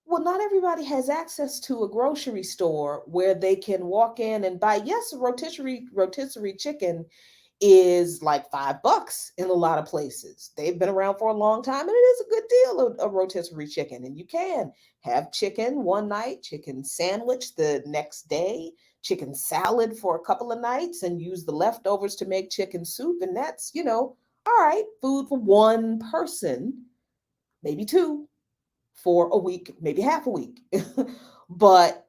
Well, not everybody has access to a grocery store where they can walk in and buy. Yes, a rotisserie chicken is like $5 in a lot of places. They've been around for a long time, and it is a good deal of a rotisserie chicken. And you can have chicken one night, chicken sandwich the next day, chicken salad for a couple of nights, and use the leftovers to make chicken soup. And that's, all right, food for one person, maybe two for a week, maybe half a week. but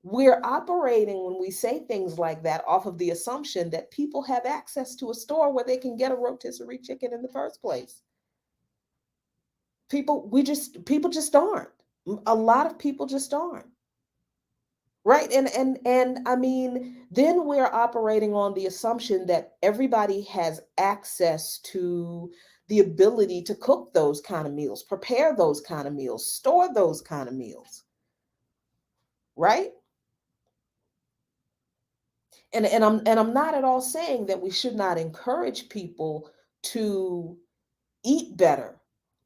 we're operating when we say things like that off of the assumption that people have access to a store where they can get a rotisserie chicken in the first place. People just aren't. A lot of people just aren't. Right? And I mean, then we're operating on the assumption that everybody has access to the ability to cook those kind of meals, prepare those kind of meals, store those kind of meals. Right? And I'm not at all saying that we should not encourage people to eat better.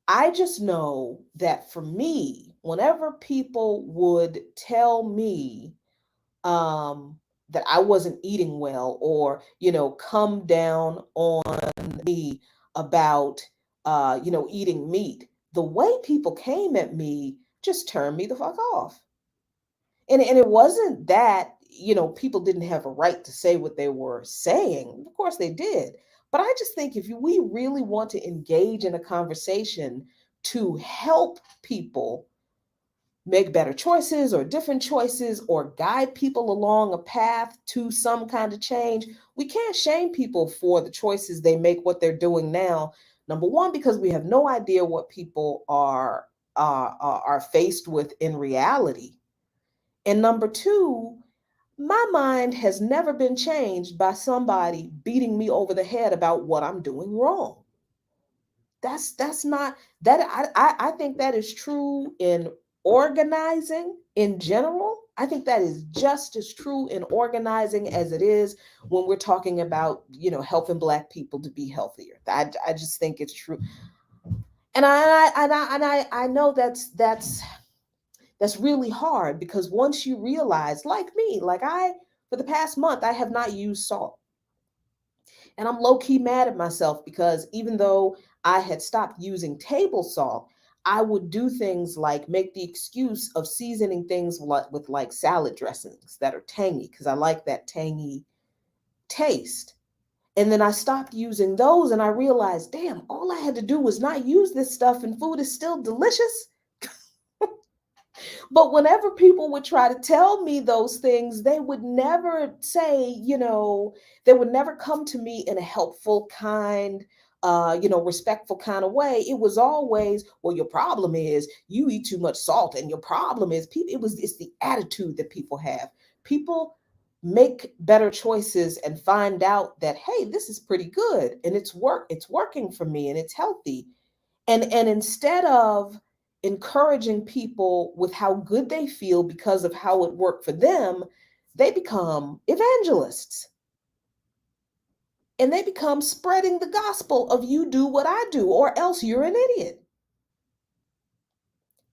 I just know that for me, whenever people would tell me that I wasn't eating well, or come down on me about eating meat, the way people came at me just turned me the fuck off. And it wasn't that, people didn't have a right to say what they were saying. Of course they did. But I just think if we really want to engage in a conversation to help people make better choices or different choices, or guide people along a path to some kind of change, we can't shame people for the choices they make, what they're doing now. Number one, because we have no idea what people are faced with in reality. And number two, my mind has never been changed by somebody beating me over the head about what I'm doing wrong. That's not that I think that is true in organizing in general. I think that is just as true in organizing as it is when we're talking about, helping Black people to be healthier. I just think it's true. And I know that's really hard, because once you realize, like me, like for the past month, I have not used salt. And I'm low key mad at myself, because even though I had stopped using table salt, I would do things like make the excuse of seasoning things with like salad dressings that are tangy, because I like that tangy taste. And then I stopped using those, and I realized, damn, all I had to do was not use this stuff, and food is still delicious. But whenever people would try to tell me those things, they would never say, they would never come to me in a helpful, kind, respectful kind of way. It was always, well, your problem is you eat too much salt, and your problem is people. It's the attitude that people have. People make better choices and find out that, hey, this is pretty good, and it's working for me, and it's healthy. And instead of encouraging people with how good they feel because of how it worked for them, they become evangelists. and they become spreading the gospel of you do what I do or else you're an idiot.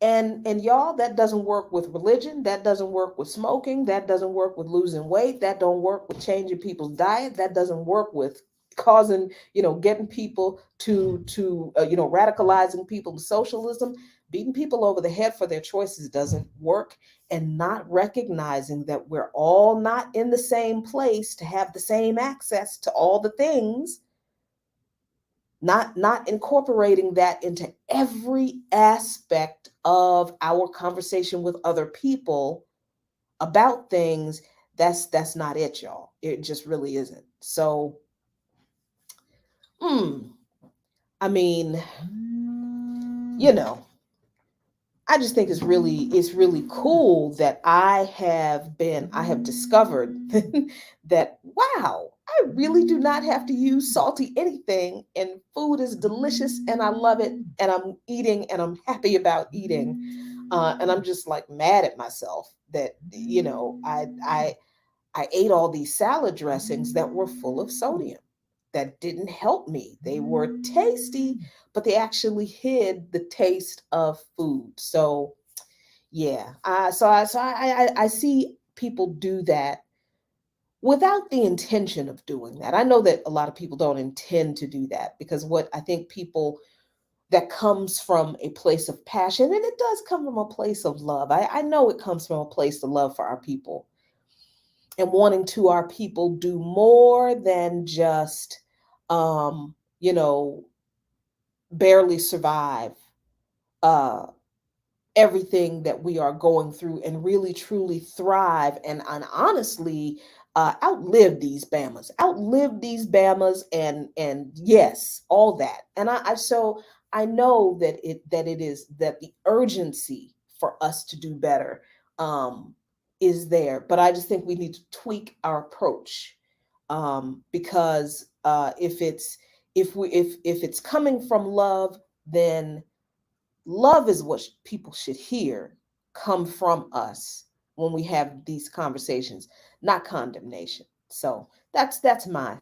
And y'all, that doesn't work with religion, that doesn't work with smoking, that doesn't work with losing weight, that don't work with changing people's diet, that doesn't work with causing, getting people to radicalizing people to socialism. Beating people over the head for their choices doesn't work. And not recognizing that we're all not in the same place to have the same access to all the things, not incorporating that into every aspect of our conversation with other people about things. That's not it, y'all. It just really isn't. So mm, I mean, you know I just think it's really cool that I have discovered that, wow, I really do not have to use salty anything, and food is delicious and I love it, and I'm eating and I'm happy about eating. And I'm just like mad at myself that I ate all these salad dressings that were full of sodium that didn't help me. They were tasty, but they actually hid the taste of food. So yeah, I see people do that without the intention of doing that. I know that a lot of people don't intend to do that, because what I think people, that comes from a place of passion, and it does come from a place of love. I know it comes from a place of love for our people and wanting to our people do more than just, um, you know, barely survive uh, everything that we are going through, and really truly thrive, and honestly outlive these Bamas, and yes, all that. And I know that it is that the urgency for us to do better um, is there, but I just think we need to tweak our approach, because if it's coming from love, then love is what people should hear come from us when we have these conversations, not condemnation. So that's my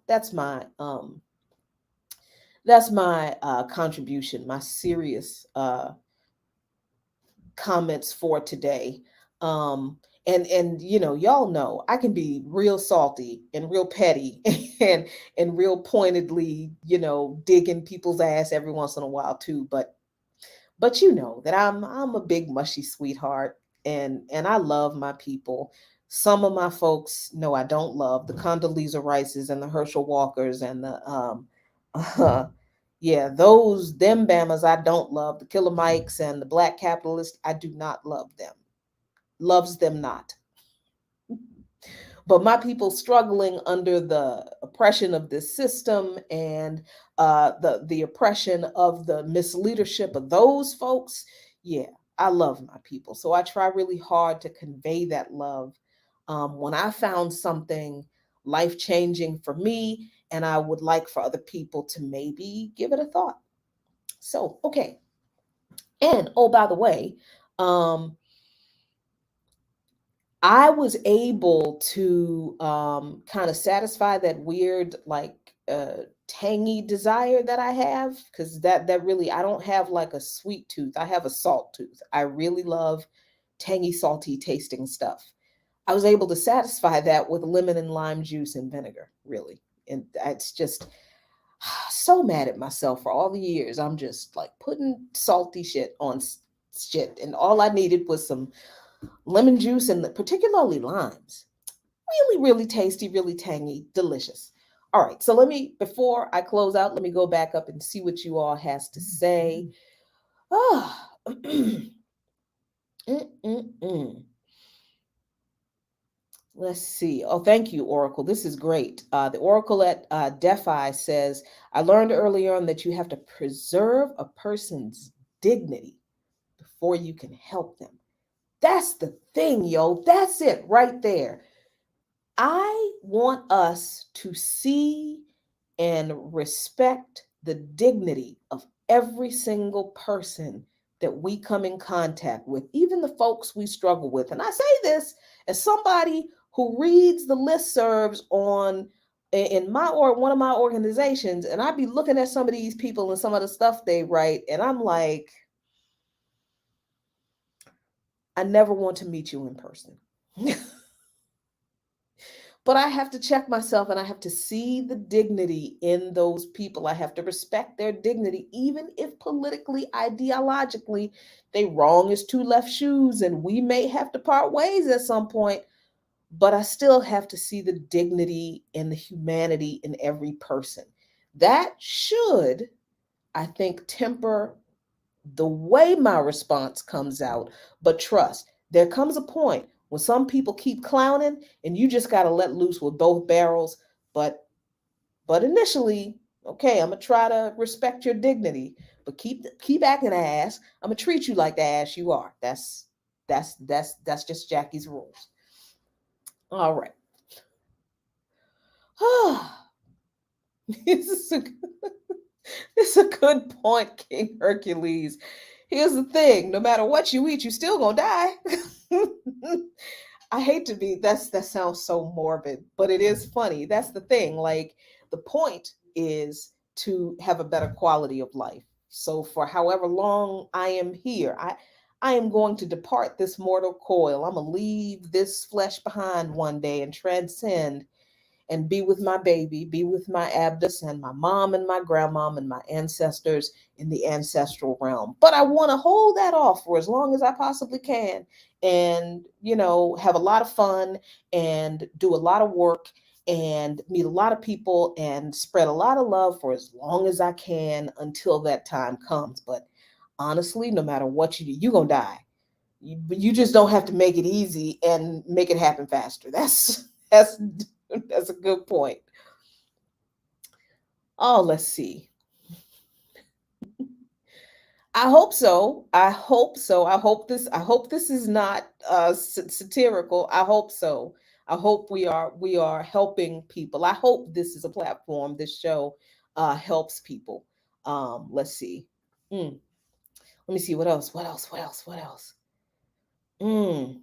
contribution, my serious comments for today. Y'all know I can be real salty and real petty and real pointedly, digging people's ass every once in a while too. But you know that I'm a big mushy sweetheart, and I love my people. Some of my folks know I don't love: the Condoleezza Rices and the Herschel Walkers and the yeah, those them Bamas I don't love. The Killer Mikes and the Black Capitalists, I do not love them. Loves them not. But my people struggling under the oppression of this system, and the oppression of the misleadership of those folks, yeah, I love my people. So I try really hard to convey that love. When I found something life changing for me, and I would like for other people to maybe give it a thought. So okay, and oh, by the way, um, I was able to kind of satisfy that weird, like, tangy desire that I have, because that really, I don't have like a sweet tooth. I have a salt tooth. I really love tangy, salty tasting stuff. I was able to satisfy that with lemon and lime juice and vinegar, really. And it's just so mad at myself for all the years. I'm just like putting salty shit on shit, and all I needed was some lemon juice and particularly limes. Really, really tasty, really tangy, delicious. All right, so before I close out, let me go back up and see what you all has to say. Ah, mm-mm-mm. Let's see. Oh, thank you, Oracle. This is great. The Oracle at Defi says, I learned earlier on that you have to preserve a person's dignity before you can help them. That's the thing, yo. That's it right there. I want us to see and respect the dignity of every single person that we come in contact with, even the folks we struggle with. And I say this as somebody who reads the listservs on in my or one of my organizations, and I'd be looking at some of these people and some of the stuff they write, and I'm like, I never want to meet you in person. But I have to check myself and I have to see the dignity in those people. I have to respect their dignity, even if politically, ideologically, they wrong as two left shoes and we may have to part ways at some point. But I still have to see the dignity and the humanity in every person. That should, I think, temper the way my response comes out. But trust, there comes a point when some people keep clowning and you just got to let loose with both barrels. But initially, okay, I'm gonna try to respect your dignity, but keep acting ass. I'm gonna treat you like the ass you are. That's just Jackie's rules. All right. this is a it's a good point, King Hercules. Here's the thing: no matter what you eat, you still gonna die. I hate to be that sounds so morbid, but it is funny. That's the thing. Like the point is to have a better quality of life. So for however long I am here, I am going to depart this mortal coil. I'm gonna leave this flesh behind one day and transcend and be with my baby, be with my Abdus and my mom and my grandmom and my ancestors in the ancestral realm. But I want to hold that off for as long as I possibly can and, have a lot of fun and do a lot of work and meet a lot of people and spread a lot of love for as long as I can until that time comes. But honestly, no matter what you do, you're going to die. You just don't have to make it easy and make it happen faster. That's a good point. Oh, let's see. I hope so. I hope so. I hope this is not satirical. I hope so. I hope we are helping people. I hope this is a platform, this show helps people. Let's see. Mm, let me see what else. What else? What else? What else? Mm.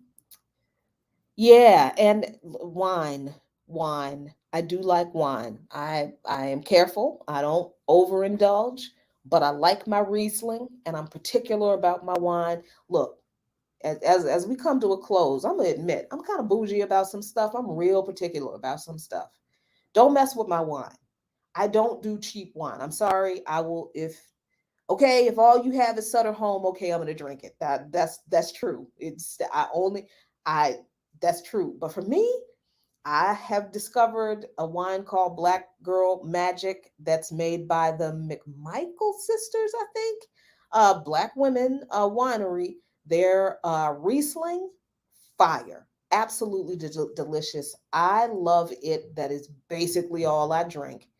Yeah, and wine, wine. I do like wine. I am careful. I don't overindulge, but I like my Riesling, and I'm particular about my wine. Look, as we come to a close, I'm gonna admit I'm kind of bougie about some stuff. I'm real particular about some stuff. Don't mess with my wine. I don't do cheap wine. I'm sorry. I will if okay, if all you have is Sutter Home, okay, I'm gonna drink it. That's true. It's I only I that's true. But for me, I have discovered a wine called Black Girl Magic that's made by the McMichael sisters, I think. Black women winery. Their Riesling, fire. Absolutely delicious. I love it. That is basically all I drink.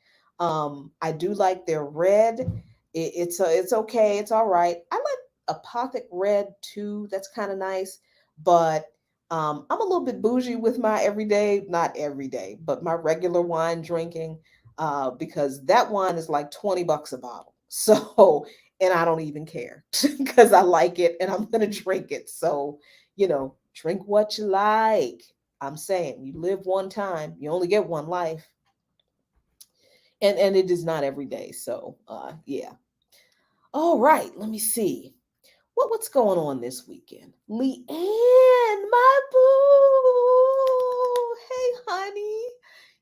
I do like their red. It's okay. It's all right. I like Apothic Red too. That's kind of nice. But I'm a little bit bougie with my everyday, not every day, but my regular wine drinking, because that wine is like $20 a bottle. So, and I don't even care because I like it and I'm gonna drink it. So, drink what you like. I'm saying you live one time, you only get one life, and it is not every day. So, yeah. All right, let me see. What's going on this weekend? Leanne, my boo. Hey, honey.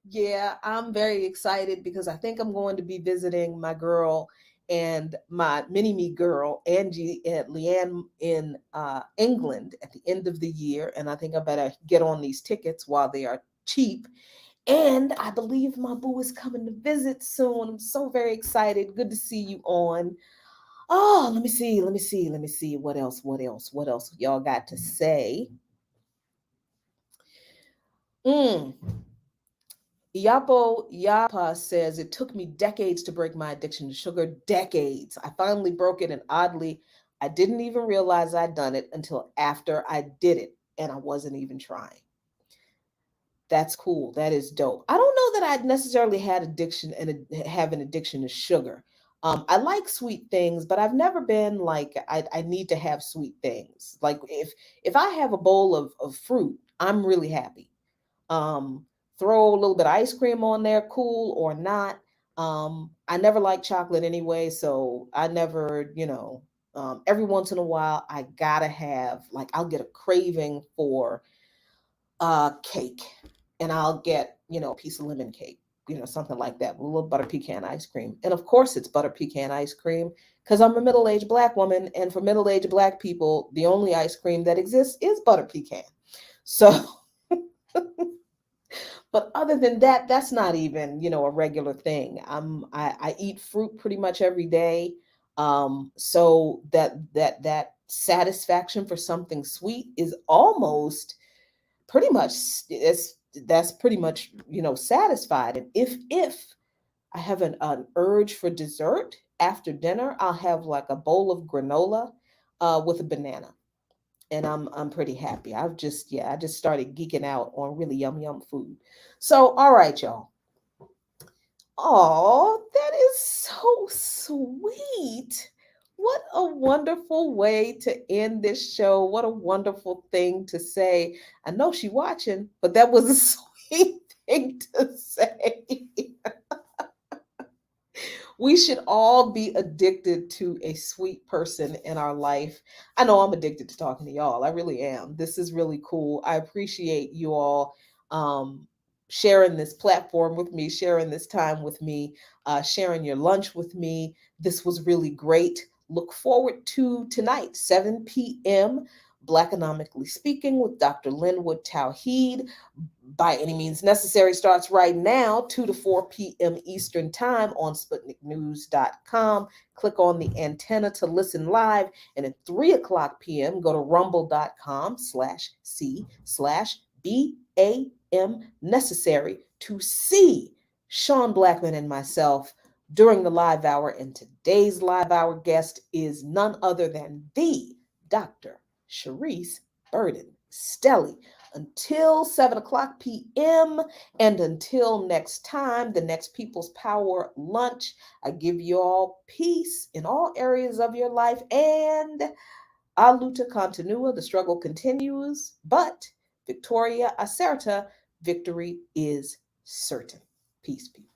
Yeah, I'm very excited because I think I'm going to be visiting my girl and my mini me girl, Angie and Leanne in England at the end of the year. And I think I better get on these tickets while they are cheap. And I believe my boo is coming to visit soon. I'm so very excited. Good to see you on. Oh, let me see. Let me see. Let me see. What else? What else? What else y'all got to say? Mm. Iapo Yapa says it took me decades to break my addiction to sugar. Decades. I finally broke it, and oddly, I didn't even realize I'd done it until after I did it, and I wasn't even trying. That's cool. That is dope. I don't know that I'd necessarily had addiction and have an addiction to sugar. I like sweet things, but I've never been like I need to have sweet things. Like if I have a bowl of fruit, I'm really happy. Throw a little bit of ice cream on there, cool or not. I never liked chocolate anyway, so I never, every once in a while I gotta have, like, I'll get a craving for cake, and I'll get, a piece of lemon cake, something like that, with a little butter pecan ice cream. And of course, it's butter pecan ice cream because I'm a middle aged Black woman, and for middle aged Black people, the only ice cream that exists is butter pecan. So, but other than that, that's not even, a regular thing. I eat fruit pretty much every day. So that satisfaction for something sweet is almost pretty much, it's that's pretty much, satisfied. And if I have an urge for dessert after dinner, I'll have like a bowl of granola with a banana, and I'm pretty happy. I just started geeking out on really yum food. So all right, y'all. Oh, that is so sweet. What a wonderful way to end this show. What a wonderful thing to say. I know she watching, but that was a sweet thing to say. We should all be addicted to a sweet person in our life. I know I'm addicted to talking to y'all. I really am. This is really cool. I appreciate you all um, sharing this platform with me, sharing this time with me, sharing your lunch with me. This was really great. Look forward to tonight, 7 p.m. Blackonomically Speaking with Dr. Linwood Tawheed. By Any Means Necessary starts right now, 2 to 4 p.m. Eastern Time on SputnikNews.com. Click on the antenna to listen live. And at 3 o'clock p.m., go to rumble.com/C/BAM Necessary to see Sean Blackman and myself during the live hour. And today's live hour guest is none other than the Dr. Sharice Burden Stelly. Until 7 o'clock p.m. and until next time, the next People's Power Lunch, I give you all peace in all areas of your life, and a luta continua, the struggle continues, but Victoria Acerta, victory is certain. Peace, people.